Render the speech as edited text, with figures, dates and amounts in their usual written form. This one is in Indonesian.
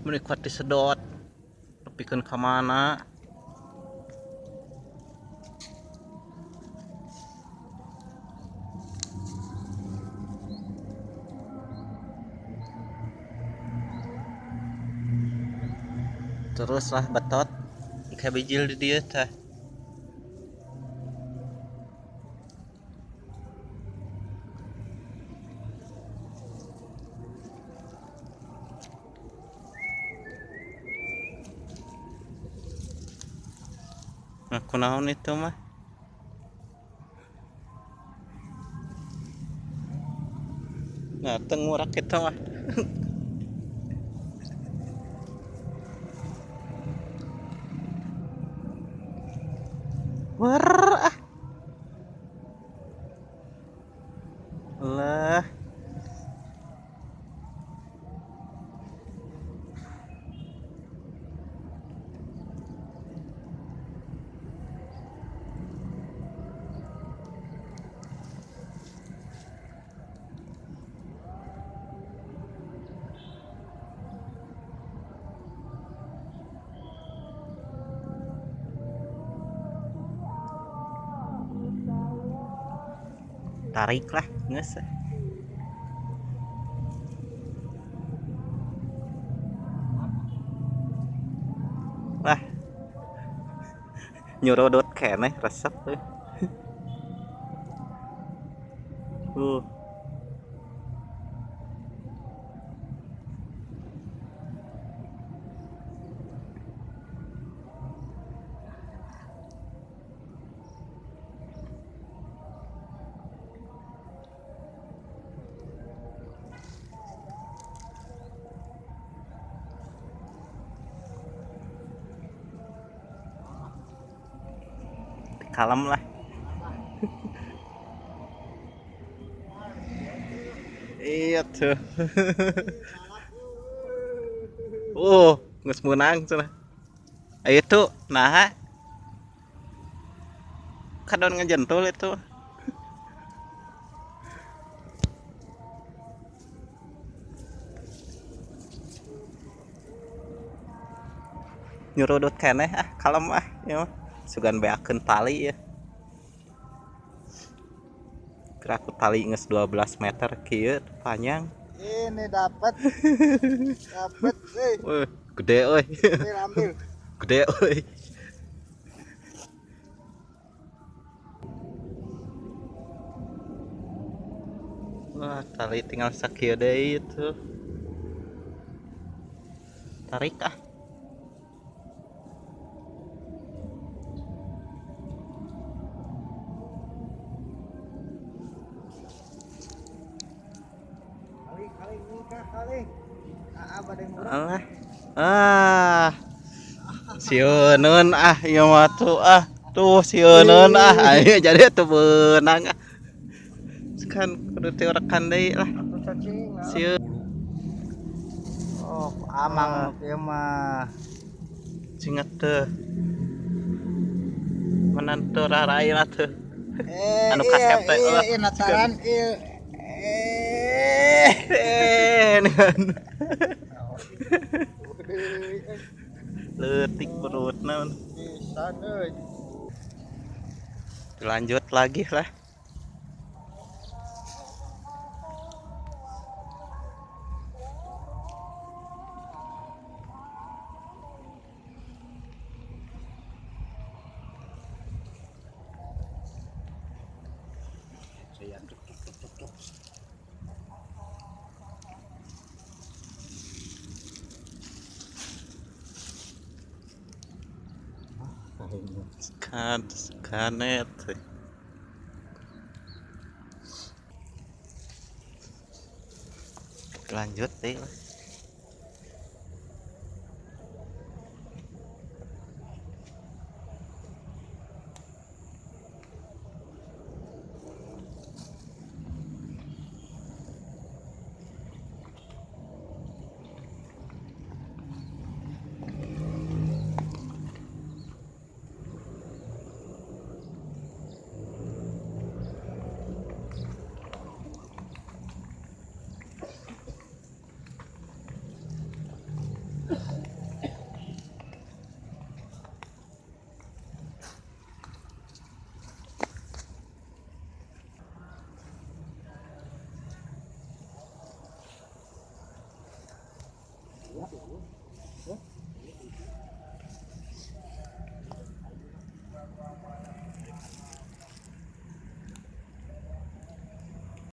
menikmati sedot tepikan ke mana. Teruslah betot ika bijil di dia teh. Nah, kunaon itu mah? Nah, tengurak itu mah. Wer ah. Lah. Tariklah, geus. Lah, nyorodot keneh resep euy. Uh. Kalem lah. Iya tuh. Geus meunang cenah. Ayo tuh, nah. Kadon ngejentul itu. Nyorodot keneh ah, kalem ah, ya mah. Sugan beakeun tali ya. Kiraku tali geus 12 meter kieu panjang. Ini dapat Gede euy. ambil Gede euy. Wah, tali tinggal sakieu deui itu. Tarik ah. kali nikah kali Alah. Ah. Sieuneun ah ieu mah tuh ah. Tuh sieuneun ah. Ayo jadi atuh beunang ah. Kan kudu teu rekan deui lah. Sieun. oh amang kieu mah Cinget teu. Menantu raraina teu. Anu kasep teh iya nataran ieu leutik perutna. pisan euy. Lanjut lagi lah. Skanet. Lanjut deh lah.